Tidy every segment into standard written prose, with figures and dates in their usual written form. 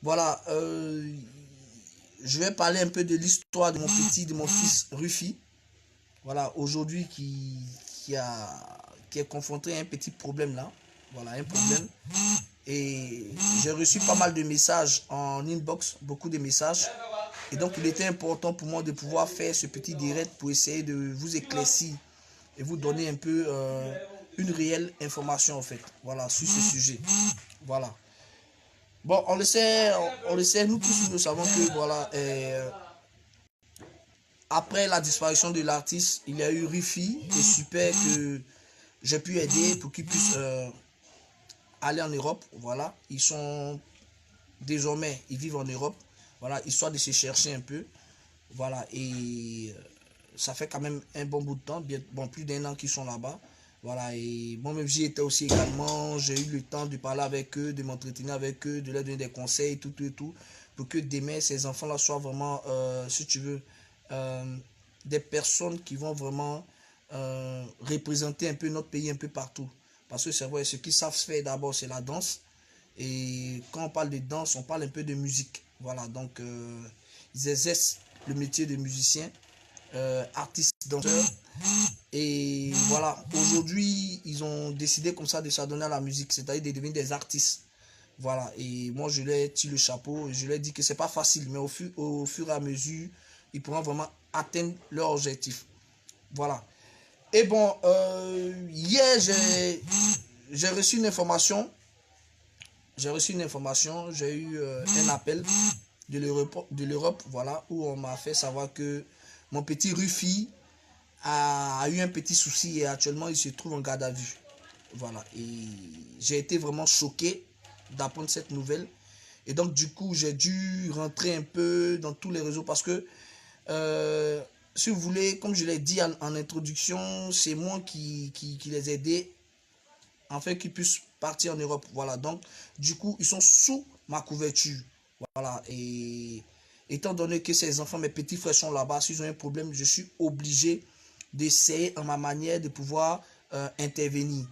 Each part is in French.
Voilà, je vais parler un peu de l'histoire de mon fils Rufi. Voilà, aujourd'hui qui est confronté à un petit problème là. Voilà, un problème. Et j'ai reçu pas mal de messages en inbox, beaucoup de messages. Et donc, il était important pour moi de pouvoir faire ce petit direct pour essayer de vous éclaircir et vous donner un peu une réelle information en fait. Voilà, sur ce sujet. Voilà. Bon, on le sait, nous tous nous savons que voilà, après la disparition de l'artiste, il y a eu Rifi et super que j'ai pu aider pour qu'ils puissent aller en Europe. Voilà, ils sont désormais, ils vivent en Europe. Voilà, histoire de se chercher un peu. Voilà, et ça fait quand même un bon bout de temps, bien, bon, plus d'1 an qu'ils sont là-bas. Voilà, et moi-même j'y étais aussi également, j'ai eu le temps de parler avec eux, de m'entretenir avec eux, de leur donner des conseils, tout, pour que demain ces enfants-là soient vraiment, si tu veux, euh, des personnes qui vont vraiment représenter un peu notre pays un peu partout. Parce que c'est vrai, ce qu'ils savent faire d'abord, c'est la danse. Et quand on parle de danse, on parle un peu de musique. Voilà, donc ils exercent le métier de musicien, artiste, danseur. Et voilà, aujourd'hui, ils ont décidé comme ça de s'adonner à la musique, c'est-à-dire de devenir des artistes. Voilà, et moi je leur ai tiré le chapeau et je leur ai dit que c'est pas facile, mais au fur et à mesure, ils pourront vraiment atteindre leur objectif. Voilà. Et bon, hier, j'ai reçu une information. J'ai eu un appel de l'Europe, voilà, où on m'a fait savoir que mon petit Rufi a eu un petit souci et actuellement il se trouve en garde à vue. Voilà, et j'ai été vraiment choqué d'apprendre cette nouvelle. Et donc du coup, j'ai dû rentrer un peu dans tous les réseaux parce que, euh, si vous voulez, comme je l'ai dit en introduction, c'est moi qui les ai aidés afin qu'ils puissent partir en Europe. Voilà, donc du coup, ils sont sous ma couverture. Voilà, et étant donné que ces enfants, mes petits frères sont là-bas, s'ils ont un problème, je suis obligé d'essayer en ma manière de pouvoir intervenir.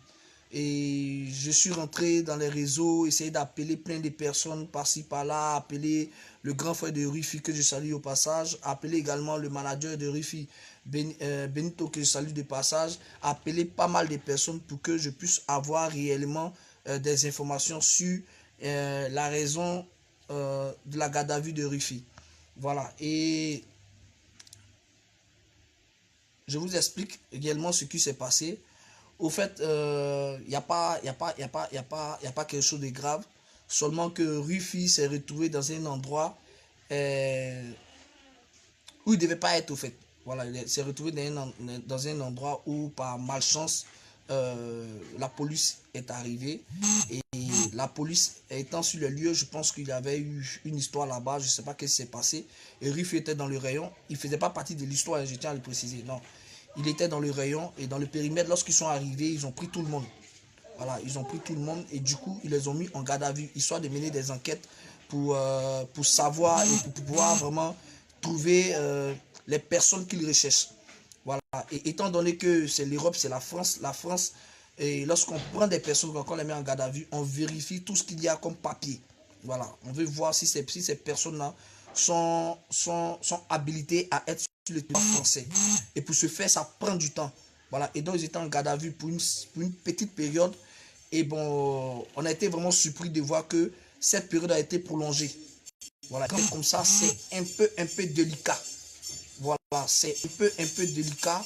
Et je suis rentré dans les réseaux, essayer d'appeler plein de personnes par-ci par-là, appeler le grand frère de Rufi que je salue au passage, appeler également le manager de Rufi, Benito, que je salue de passage, appeler pas mal de personnes pour que je puisse avoir réellement des informations sur la raison de la garde à vue de Rufi. Voilà, et je vous explique également ce qui s'est passé. Au fait, y a pas, y a pas, y a pas, y a pas, y a pas quelque chose de grave. Seulement que Rufi s'est retrouvé dans un endroit euh, où il ne devait pas être au fait. Voilà, il s'est retrouvé dans un endroit où par malchance la police est arrivée et la police étant sur le lieu, je pense qu'il y avait eu une histoire là-bas, je ne sais pas ce qui s'est passé. Et Rufi était dans le rayon, il ne faisait pas partie de l'histoire, je tiens à le préciser, non. Il était dans le rayon et dans le périmètre, lorsqu'ils sont arrivés, ils ont pris tout le monde. Voilà, ils ont pris tout le monde et du coup, ils les ont mis en garde à vue, histoire de mener des enquêtes pour savoir et pour pouvoir vraiment trouver les personnes qu'ils recherchent. Voilà, et étant donné que c'est l'Europe, c'est la France, et lorsqu'on prend des personnes, quand on les met en garde à vue, on vérifie tout ce qu'il y a comme papier. Voilà, on veut voir si ces personnes-là sont habilitées à être sur le territoire français. Et pour ce faire, ça prend du temps. Voilà, et donc ils étaient en garde à vue pour une petite période. Et bon, on a été vraiment surpris de voir que cette période a été prolongée. Voilà, comme ça, c'est un peu délicat. Voilà, c'est un peu délicat.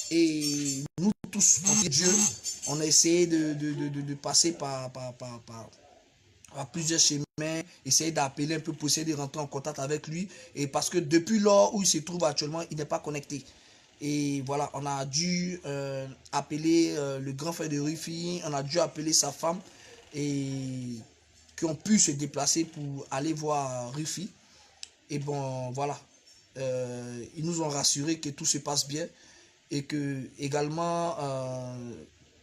Et nous tous, en Dieu, on a essayé de passer par plusieurs chemins, essayer d'appeler un peu pour essayer de rentrer en contact avec lui. Et parce que depuis lors où il se trouve actuellement, il n'est pas connecté. Et voilà, on a dû appeler le grand frère de Rufi, on a dû appeler sa femme et qui ont pu se déplacer pour aller voir Rufi. Et bon, voilà, ils nous ont rassuré que tout se passe bien et que également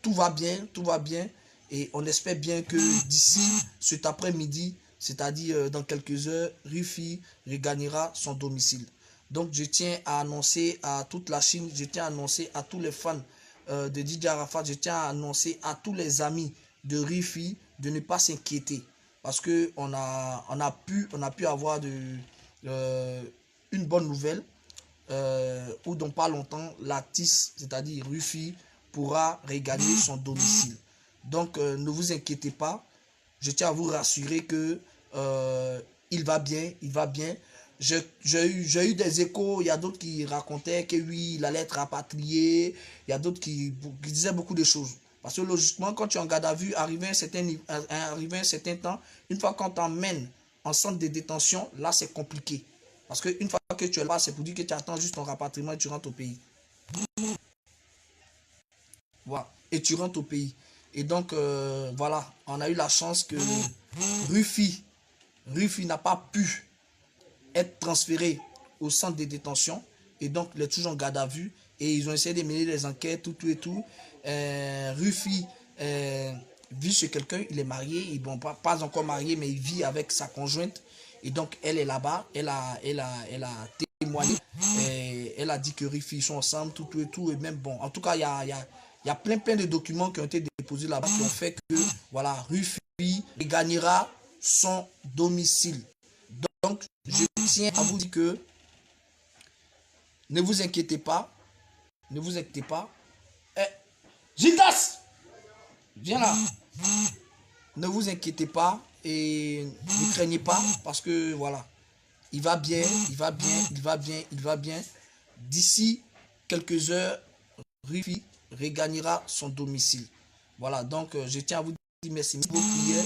tout va bien et on espère bien que d'ici cet après-midi, c'est-à-dire dans quelques heures, Rufi regagnera son domicile. Donc je tiens à annoncer à toute la Chine, je tiens à annoncer à tous les fans de DJ Arafat, je tiens à annoncer à tous les amis de Rufi de ne pas s'inquiéter. parce que on a pu avoir une bonne nouvelle où dans pas longtemps, l'artiste, c'est-à-dire Rufy, pourra regagner son domicile. Donc, ne vous inquiétez pas. Je tiens à vous rassurer que il va bien, il va bien. J'ai eu des échos, il y a d'autres qui racontaient que oui, il allait être rapatrié, il y a d'autres qui disaient beaucoup de choses. Parce que logiquement, quand tu es en garde à vue, arrivé un certain temps, une fois qu'on t'emmène en centre de détention, là c'est compliqué. Parce qu'une fois que tu es là, c'est pour dire que tu attends juste ton rapatriement et tu rentres au pays. Voilà. Et tu rentres au pays. Et donc, voilà, on a eu la chance que Rufy n'a pas pu être transféré au centre de détention. Et donc, il est toujours en garde à vue. Et ils ont essayé de mener les enquêtes, tout et tout. Rufy vit chez quelqu'un, il est marié. Il n'est pas encore marié, mais il vit avec sa conjointe. Et donc, elle est là-bas. Elle a témoigné. Elle a dit que Rufy, ils sont ensemble, tout et tout. Et même, bon, en tout cas, il y a plein de documents qui ont été déposés là-bas qui ont fait que, voilà, Rufy gagnera son domicile. Donc, je tiens à vous dire que ne vous inquiétez pas. Ne vous inquiétez pas. Gildas, viens là. Ne vous inquiétez pas et ne craignez pas parce que voilà, il va bien, il va bien, il va bien, il va bien. D'ici quelques heures, Rufy regagnera son domicile. Voilà, donc je tiens à vous dire merci pour vos prières.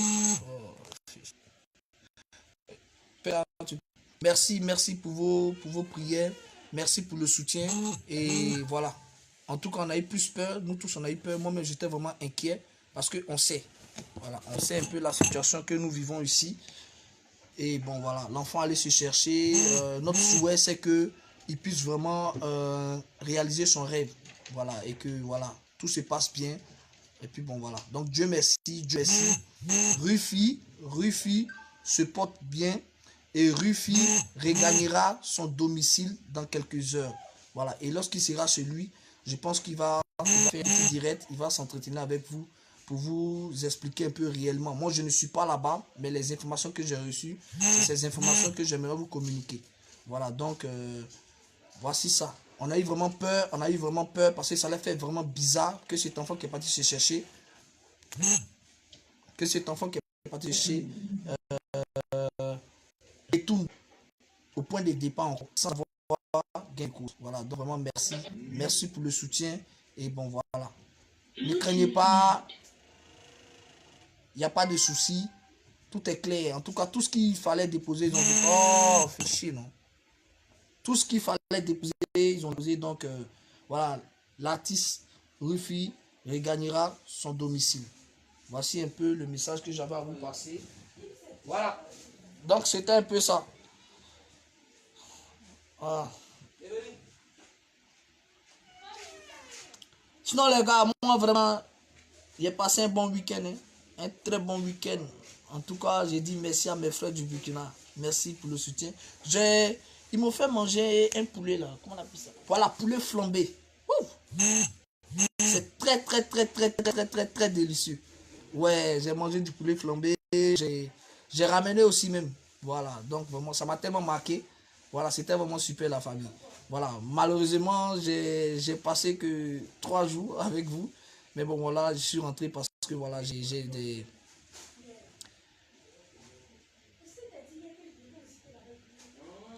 Merci pour vos prières. Merci pour le soutien. Et voilà. En tout cas, on a eu plus peur. Nous tous, on a eu peur. Moi-même, j'étais vraiment inquiet parce qu'on sait. Voilà, on sait un peu la situation que nous vivons ici. Et bon, voilà, l'enfant allait se chercher. Notre souhait, c'est qu'il puisse vraiment réaliser son rêve. Voilà, et que voilà, tout se passe bien. Et puis bon, voilà. Donc, Dieu merci, Dieu merci. Rufy se porte bien. Et Rufy regagnera son domicile dans quelques heures. Voilà. Et lorsqu'il sera chez lui, je pense qu'il va faire un petit direct. Il va s'entretenir avec vous pour vous expliquer un peu réellement. Moi, je ne suis pas là-bas, mais les informations que j'ai reçues, c'est ces informations que j'aimerais vous communiquer. Voilà. Donc, voici ça. On a eu vraiment peur parce que ça l'a fait vraiment bizarre que cet enfant qui est parti se chercher, et tout au point de départ encore, sans avoir gain de cause. Voilà, donc vraiment merci. Merci pour le soutien. Et bon, voilà. Ne craignez pas. Il n'y a pas de souci. Tout est clair. En tout cas, tout ce qu'il fallait déposer, ils ont dit, oh, fait chier, non. Tout ce qu'il fallait déposer, ils ont déposé. Donc, voilà, l'artiste Rufy regagnera son domicile. Voici un peu le message que j'avais à vous passer. Voilà. Donc, c'était un peu ça. Voilà. Sinon, les gars, moi, vraiment, j'ai passé un bon week-end. Hein. Un très bon week-end. En tout cas, j'ai dit merci à mes frères du Burkina. Merci pour le soutien. Ils m'ont fait manger un poulet, là. Comment on appelle ça? Voilà, poulet flambé. C'est très délicieux. Ouais, j'ai mangé du poulet flambé. J'ai ramené aussi même. Voilà, donc vraiment, ça m'a tellement marqué. Voilà, c'était vraiment super la famille. Voilà, malheureusement, j'ai passé que 3 jours avec vous. Mais bon, voilà, je suis rentré parce que voilà, j'ai des...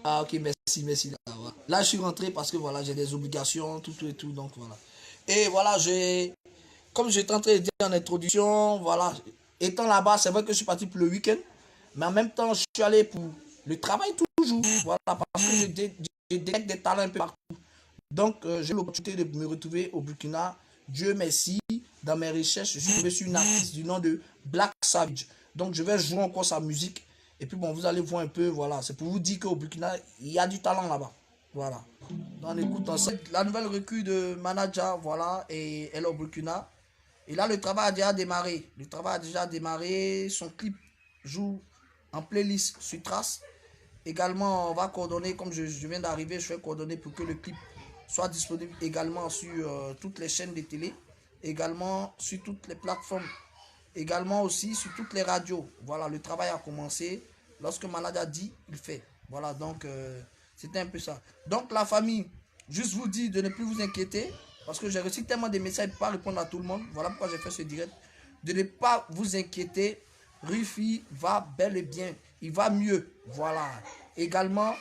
Ah ok, merci. Là, je suis rentré parce que voilà, j'ai des obligations, tout et tout, donc voilà. Et voilà, comme j'étais en train de dire en introduction, voilà, étant là-bas, c'est vrai que je suis parti pour le week-end, mais en même temps, je suis allé pour le travail toujours, voilà, parce que j'ai des talents un peu partout. Donc, j'ai l'opportunité de me retrouver au Burkina. Dieu merci, dans mes recherches, je suis tombé sur une artiste du nom de Black Savage. Donc, je vais jouer encore sa musique. Et puis, bon, vous allez voir un peu, voilà. C'est pour vous dire qu'au Burkina, il y a du talent là-bas. Voilà. Donc, on écoute ensemble. La nouvelle recrue de Manaja, voilà, et elle est au Burkina. Et là, le travail a déjà démarré. Le travail a déjà démarré. Son clip joue en playlist sur Trace. Également, on va coordonner, comme je viens d'arriver, je vais coordonner pour que le clip soit disponible également sur toutes les chaînes de télé, également sur toutes les plateformes Également aussi sur toutes les radios. Voilà, le travail a commencé. Lorsque Malade a dit, il fait. Voilà, donc c'était un peu ça. Donc la famille, juste vous dire de ne plus vous inquiéter. Parce que j'ai reçu tellement de messages, pour ne pas répondre à tout le monde. Voilà pourquoi j'ai fait ce direct. De ne pas vous inquiéter. Rufi va bel et bien. Il va mieux. Voilà. Également,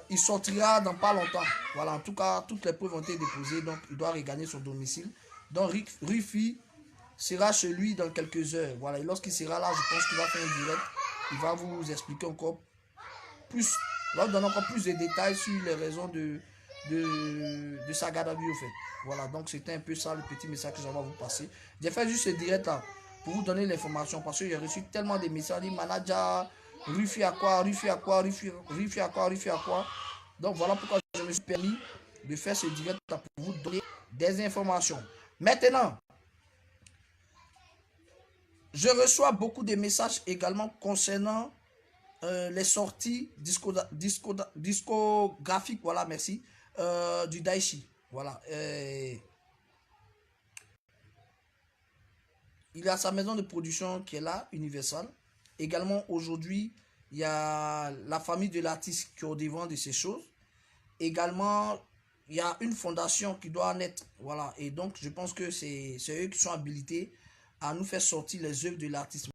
il sortira dans pas longtemps. Voilà, en tout cas, toutes les preuves ont été déposées. Donc, il doit regagner son domicile. Donc, Rufi sera chez lui dans quelques heures. Voilà, et lorsqu'il sera là, je pense qu'il va faire un direct. Il va vous expliquer encore plus, il va vous donner encore plus de détails sur les raisons de sa garde à vue, au fait. Voilà, donc c'était un peu ça le petit message que j'avais à vous passer. J'ai fait juste ce direct là pour vous donner l'information parce que j'ai reçu tellement de messages, dit manager, Rufi à quoi, Rufi à quoi, Rufi à quoi, Rufi à quoi. Donc voilà pourquoi je me suis permis de faire ce direct là pour vous donner des informations. Maintenant, je reçois beaucoup de messages également concernant les sorties discographiques, voilà, merci, du Daichi. Voilà. Il a sa maison de production qui est là, Universal. Également, aujourd'hui, il y a la famille de l'artiste qui est au devant de ces choses. Également, il y a une fondation qui doit naître. Voilà. Et donc, je pense que c'est eux qui sont habilités à nous faire sortir les œuvres de l'artiste.